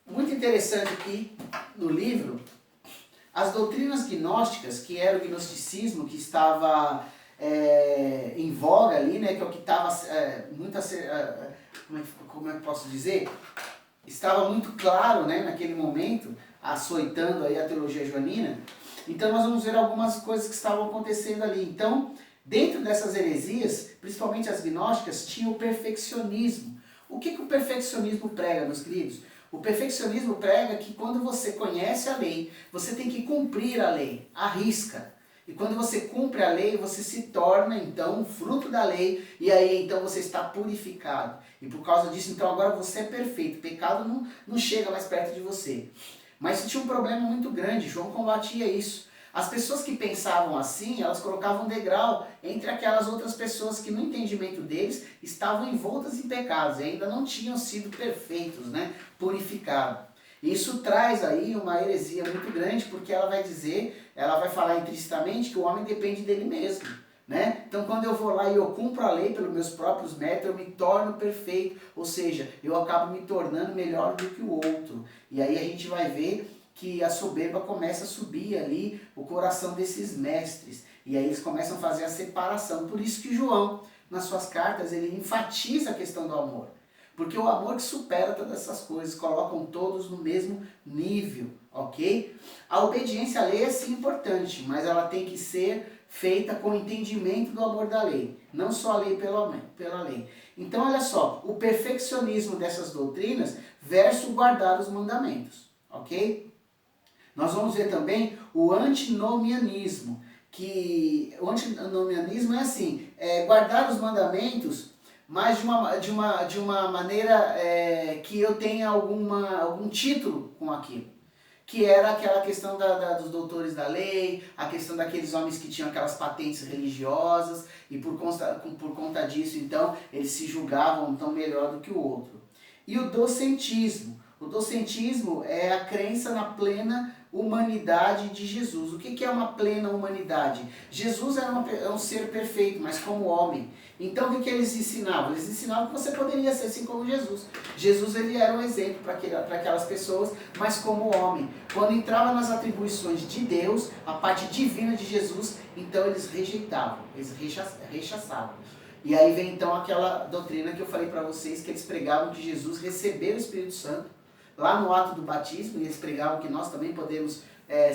muito interessante aqui no livro, as doutrinas gnósticas, que era o gnosticismo que estava em voga ali, né, que é o que estava como é que posso dizer? Estava muito claro, né, naquele momento, açoitando aí a teologia joanina. Então nós vamos ver algumas coisas que estavam acontecendo ali. Então, dentro dessas heresias, principalmente as gnósticas, tinha o perfeccionismo. O que o perfeccionismo prega, meus queridos? O perfeccionismo prega que quando você conhece a lei, você tem que cumprir a lei, à risca. E quando você cumpre a lei, você se torna então um fruto da lei, e aí então você está purificado. E por causa disso, então agora você é perfeito, o pecado não chega mais perto de você. Mas tinha um problema muito grande, João combatia isso. As pessoas que pensavam assim, elas colocavam um degrau entre aquelas outras pessoas que no entendimento deles estavam envoltas em pecados e ainda não tinham sido perfeitos, né? Purificados. Isso traz aí uma heresia muito grande, porque ela vai dizer, ela vai falar implicitamente que o homem depende dele mesmo. Né? Então quando eu vou lá e eu cumpro a lei pelos meus próprios métodos, eu me torno perfeito, ou seja, eu acabo me tornando melhor do que o outro. E aí a gente vai ver que a soberba começa a subir ali o coração desses mestres. E aí eles começam a fazer a separação. Por isso que João, nas suas cartas, ele enfatiza a questão do amor. Porque o amor que supera todas essas coisas, colocam todos no mesmo nível, ok? A obediência à lei é sim importante, mas ela tem que ser feita com o entendimento do amor da lei, não só a lei pela lei. Então olha só, o perfeccionismo dessas doutrinas versus guardar os mandamentos, ok? Nós vamos ver também o antinomianismo, que o antinomianismo é assim, guardar os mandamentos, mas de uma maneira que eu tenha algum título com aquilo. Que era aquela questão dos doutores da lei, a questão daqueles homens que tinham aquelas patentes religiosas, e por conta disso, então, eles se julgavam tão melhor do que o outro. E o docentismo. O docentismo é a crença na plena humanidade de Jesus. O que é uma plena humanidade? Jesus era um ser perfeito, mas como homem. Então o que eles ensinavam? Eles ensinavam que você poderia ser assim como Jesus. Jesus ele era um exemplo para aquelas pessoas, mas como homem. Quando entrava nas atribuições de Deus, a parte divina de Jesus, então eles rejeitavam, eles rechaçavam. E aí vem então aquela doutrina que eu falei para vocês, que eles pregavam que Jesus recebeu o Espírito Santo lá no ato do batismo, e eles pregavam que nós também podemos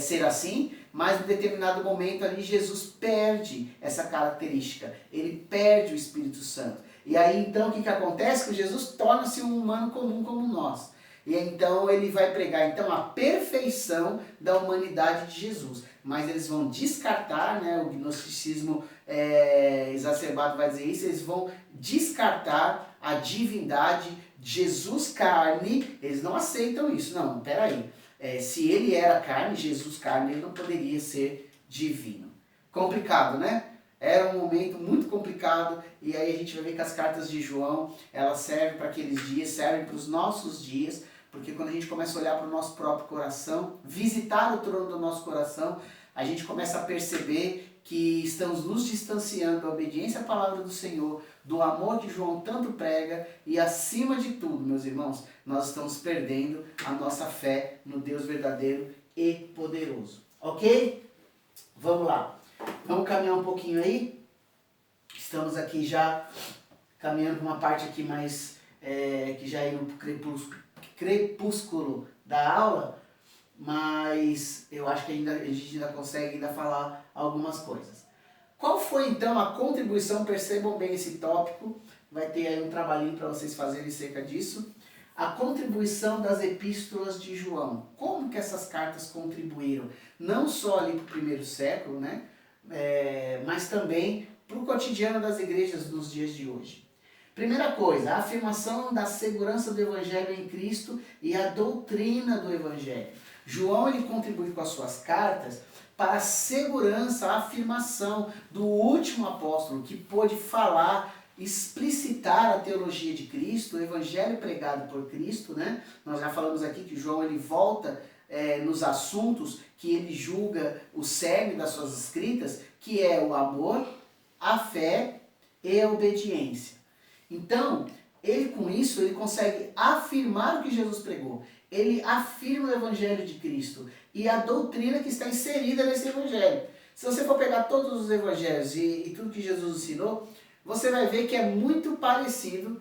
ser assim, mas em determinado momento ali Jesus perde essa característica, ele perde o Espírito Santo. E aí então o que acontece? Que Jesus torna-se um humano comum como nós. E então ele vai pregar então a perfeição da humanidade de Jesus. Mas eles vão descartar, né, o gnosticismo exacerbado vai dizer isso, eles vão descartar a divindade Jesus carne, eles não aceitam isso. Não, peraí. Se ele era carne, Jesus carne, ele não poderia ser divino. Complicado, né? Era um momento muito complicado, e aí a gente vai ver que as cartas de João, elas servem para aqueles dias, servem para os nossos dias, porque quando a gente começa a olhar para o nosso próprio coração, visitar o trono do nosso coração, a gente começa a perceber que estamos nos distanciando da obediência à palavra do Senhor, do amor que João tanto prega, e acima de tudo, meus irmãos, nós estamos perdendo a nossa fé no Deus verdadeiro e poderoso. Ok? Vamos lá. Vamos caminhar um pouquinho aí. Estamos aqui já caminhando para uma parte aqui mais, que já é no crepúsculo da aula, mas eu acho que a gente ainda consegue falar algumas coisas. Qual foi então a contribuição, percebam bem esse tópico, vai ter aí um trabalhinho para vocês fazerem cerca disso, a contribuição das epístolas de João. Como que essas cartas contribuíram, não só ali para o primeiro século, né, mas também para o cotidiano das igrejas nos dias de hoje. Primeira coisa, a afirmação da segurança do Evangelho em Cristo e a doutrina do Evangelho. João ele contribui com as suas cartas para a segurança, a afirmação do último apóstolo que pôde falar, explicitar a teologia de Cristo, o Evangelho pregado por Cristo, né? Nós já falamos aqui que João ele volta nos assuntos que ele julga o cerne das suas escritas, que é o amor, a fé e a obediência. Então, ele com isso, ele consegue afirmar o que Jesus pregou. ele afirma o Evangelho de Cristo e a doutrina que está inserida nesse Evangelho. Se você for pegar todos os Evangelhos e tudo que Jesus ensinou, você vai ver que é muito parecido,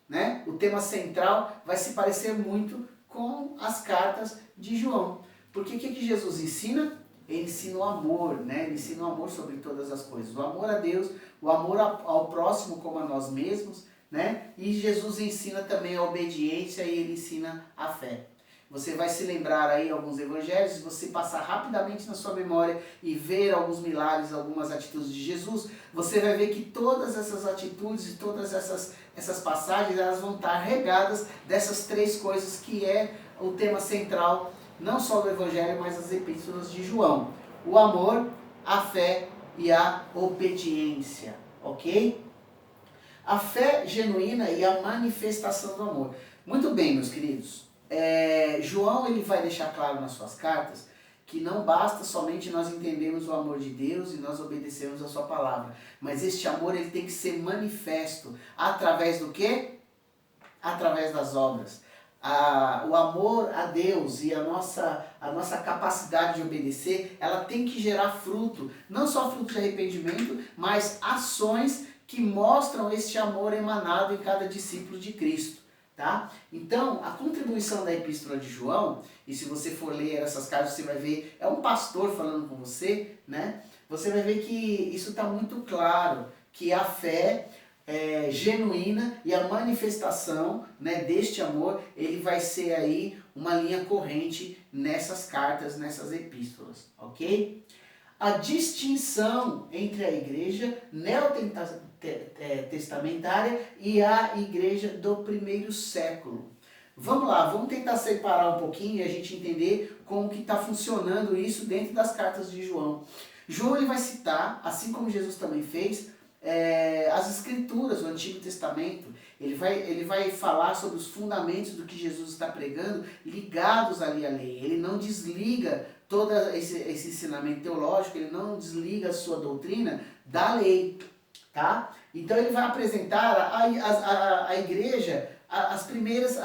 né? O tema central vai se parecer muito com as cartas de João. Porque o que Jesus ensina? Ele ensina o amor, né? Ele ensina o amor sobre todas as coisas. O amor a Deus, o amor ao próximo como a nós mesmos, né? E Jesus ensina também a obediência e ele ensina a fé. Você vai se lembrar aí alguns evangelhos, se você passar rapidamente na sua memória e ver alguns milagres, algumas atitudes de Jesus, você vai ver que todas essas atitudes e todas essas passagens, elas vão estar regadas dessas três coisas que é o tema central, não só do evangelho, mas das epístolas de João. O amor, a fé e a obediência, ok? A fé genuína e a manifestação do amor. Muito bem, meus queridos. João ele vai deixar claro nas suas cartas que não basta somente nós entendermos o amor de Deus e nós obedecermos a sua palavra, mas este amor ele tem que ser manifesto através do quê? Através das obras. O amor a Deus e a nossa capacidade de obedecer, ela tem que gerar fruto, não só fruto de arrependimento, mas ações que mostram este amor emanado em cada discípulo de Cristo. Tá? Então, a contribuição da Epístola de João, e se você for ler essas cartas, você vai ver, é um pastor falando com você, né? Você vai ver que isso está muito claro, que a fé genuína e a manifestação, né, deste amor, ele vai ser aí uma linha corrente nessas cartas, nessas epístolas, ok? A distinção entre a igreja neotestamentária e a igreja do primeiro século. Vamos lá, vamos tentar separar um pouquinho e a gente entender como que está funcionando isso dentro das cartas de João. João ele vai citar, assim como Jesus também fez, as escrituras, o Antigo Testamento. Ele vai falar sobre os fundamentos do que Jesus está pregando, ligados ali à lei. Ele não desliga todo esse ensinamento teológico, ele não desliga a sua doutrina da lei, tá? Então ele vai apresentar a igreja, os primeiros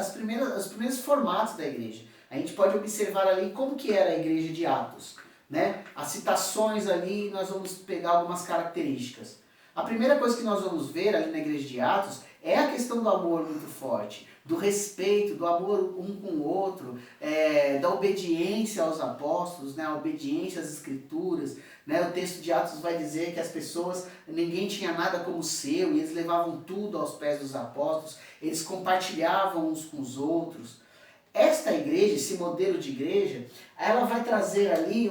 formatos da igreja. A gente pode observar ali como que era a igreja de Atos, né? As citações ali, nós vamos pegar algumas características. A primeira coisa que nós vamos ver ali na igreja de Atos é a questão do amor muito forte, do respeito, do amor um com o outro, da obediência aos apóstolos, né, a obediência às escrituras. Né? O texto de Atos vai dizer que as pessoas, ninguém tinha nada como seu, e eles levavam tudo aos pés dos apóstolos, eles compartilhavam uns com os outros. Esta igreja, esse modelo de igreja, ela vai trazer ali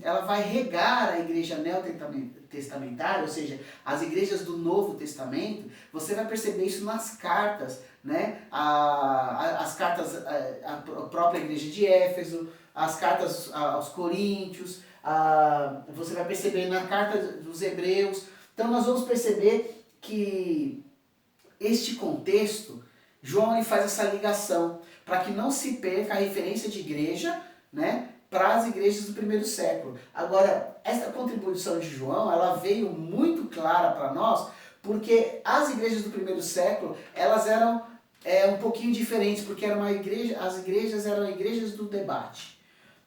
ela vai regar a igreja neotestamentária, ou seja, as igrejas do Novo Testamento. Você vai perceber isso nas cartas, né? As cartas, a própria igreja de Éfeso, as cartas aos Coríntios, você vai perceber na carta dos Hebreus. Então nós vamos perceber que este contexto, João ele faz essa ligação para que não se perca a referência de igreja, né, para as igrejas do primeiro século. Agora, essa contribuição de João, ela veio muito clara para nós, porque as igrejas do primeiro século, elas eram um pouquinho diferentes, porque as igrejas eram igrejas do debate.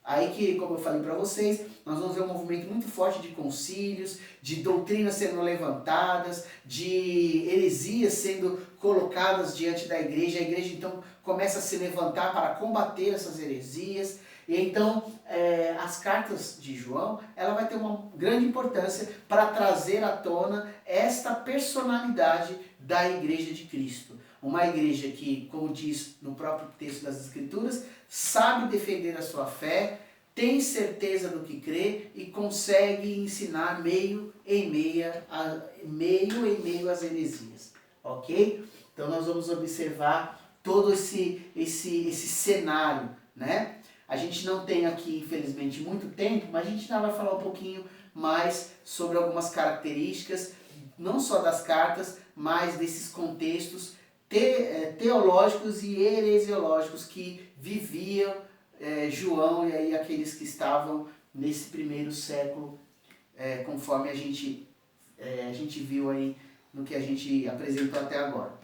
Aí que, como eu falei para vocês, nós vamos ver um movimento muito forte de concílios, de doutrinas sendo levantadas, de heresias sendo colocadas diante da igreja. A igreja então começa a se levantar para combater essas heresias. E então as cartas de João, ela vai ter uma grande importância para trazer à tona esta personalidade da igreja de Cristo. Uma igreja que, como diz no próprio texto das Escrituras, sabe defender a sua fé, tem certeza do que crê e consegue ensinar meio em meio às heresias. Ok? Então nós vamos observar todo esse cenário, né? A gente não tem aqui, infelizmente, muito tempo, mas a gente ainda vai falar um pouquinho mais sobre algumas características, não só das cartas, mas desses contextos teológicos e heresiológicos que viviam João e aí aqueles que estavam nesse primeiro século, conforme a gente viu aí no que a gente apresentou até agora.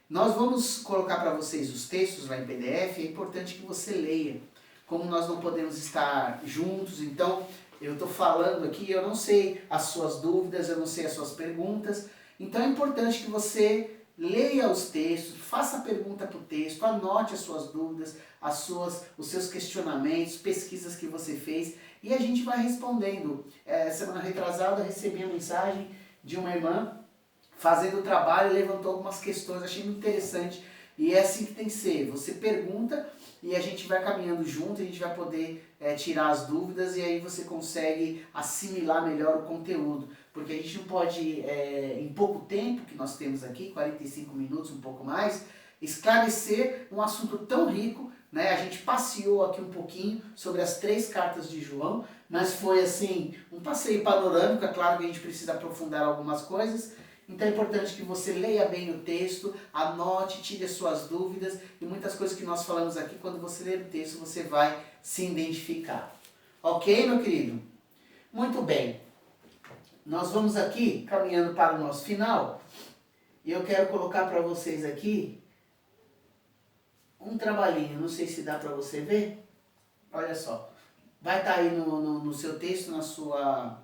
Nós vamos colocar para vocês os textos lá em PDF, é importante que você leia. Como nós não podemos estar juntos, então eu estou falando aqui, eu não sei as suas dúvidas, eu não sei as suas perguntas, então é importante que você leia os textos, faça pergunta para o texto, anote as suas dúvidas, os seus questionamentos, pesquisas que você fez, e a gente vai respondendo. Semana retrasada eu recebi a mensagem de uma irmã fazendo o trabalho, levantou algumas questões, achei muito interessante, e é assim que tem que ser, você pergunta e a gente vai caminhando junto, a gente vai poder tirar as dúvidas e aí você consegue assimilar melhor o conteúdo, porque a gente não pode, em pouco tempo que nós temos aqui, 45 minutos, um pouco mais, esclarecer um assunto tão rico, né? A gente passeou aqui um pouquinho sobre as 3 cartas de João, mas foi assim, um passeio panorâmico, é claro que a gente precisa aprofundar algumas coisas. Então é importante que você leia bem o texto, anote, tire as suas dúvidas e muitas coisas que nós falamos aqui, quando você ler o texto, você vai se identificar. Ok, meu querido? Muito bem. Nós vamos aqui caminhando para o nosso final e eu quero colocar para vocês aqui um trabalhinho, não sei se dá para você ver. Olha só, vai estar aí no seu texto, na sua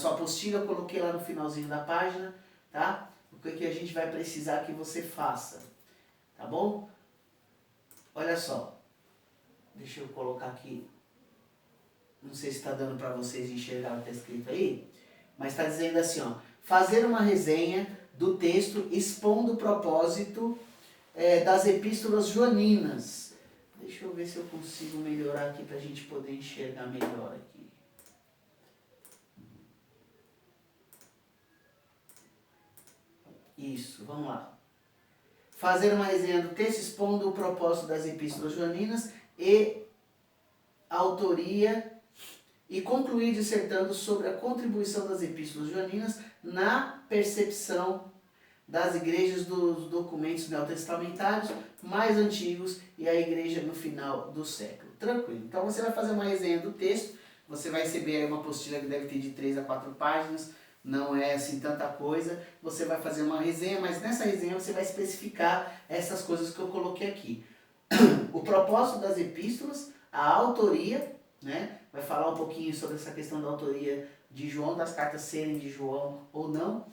apostila, eu coloquei lá no finalzinho da página. Tá? O que a gente vai precisar que você faça, tá bom? Olha só, deixa eu colocar aqui, não sei se está dando para vocês enxergar o que está escrito aí, mas está dizendo assim, ó, fazer uma resenha do texto expondo o propósito das epístolas joaninas. Deixa eu ver se eu consigo melhorar aqui para a gente poder enxergar melhor aqui. Isso, vamos lá. Fazer uma resenha do texto expondo o propósito das epístolas joaninas e a autoria e concluir dissertando sobre a contribuição das epístolas joaninas na percepção das igrejas dos documentos neotestamentários mais antigos e a igreja no final do século. Tranquilo. Então você vai fazer uma resenha do texto, você vai receber uma apostila que deve ter de 3 a 4 páginas, não é assim tanta coisa, você vai fazer uma resenha, mas nessa resenha você vai especificar essas coisas que eu coloquei aqui. O propósito das epístolas, a autoria, né? Vai falar um pouquinho sobre essa questão da autoria de João, das cartas serem de João ou não.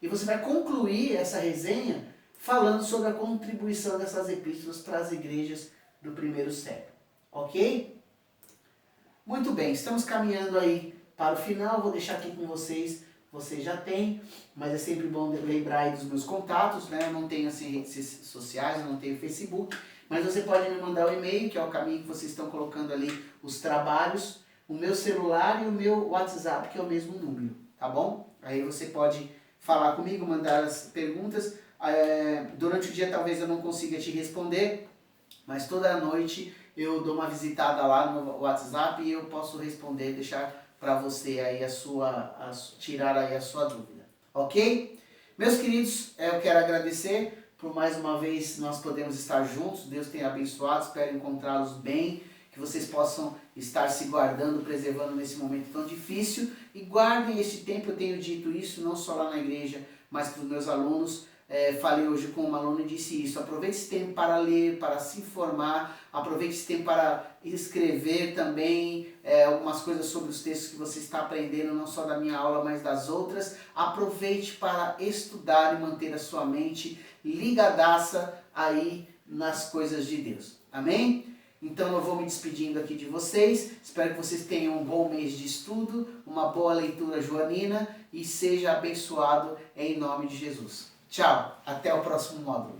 E você vai concluir essa resenha falando sobre a contribuição dessas epístolas para as igrejas do primeiro século. Ok? Muito bem, estamos caminhando aí para o final, vou deixar aqui com vocês já têm, mas é sempre bom lembrar aí dos meus contatos, né? Eu não tenho assim, redes sociais, eu não tenho Facebook, mas você pode me mandar o e-mail, que é o caminho que vocês estão colocando ali os trabalhos, o meu celular e o meu WhatsApp, que é o mesmo número, tá bom? Aí você pode falar comigo, mandar as perguntas. Durante o dia talvez eu não consiga te responder, mas toda noite eu dou uma visitada lá no WhatsApp e eu posso responder, deixar para você aí tirar aí a sua dúvida, ok? Meus queridos, eu quero agradecer por mais uma vez nós podemos estar juntos, Deus tenha abençoado, espero encontrá-los bem, que vocês possam estar se guardando, preservando nesse momento tão difícil, e guardem este tempo, eu tenho dito isso não só lá na igreja, mas para os meus alunos. Falei hoje com uma aluna e disse isso, aproveite esse tempo para ler, para se informar, aproveite esse tempo para escrever também algumas coisas sobre os textos que você está aprendendo, não só da minha aula, mas das outras. Aproveite para estudar e manter a sua mente ligadaça aí nas coisas de Deus. Amém? Então eu vou me despedindo aqui de vocês, espero que vocês tenham um bom mês de estudo, uma boa leitura joanina e seja abençoado em nome de Jesus. Tchau, até o próximo módulo.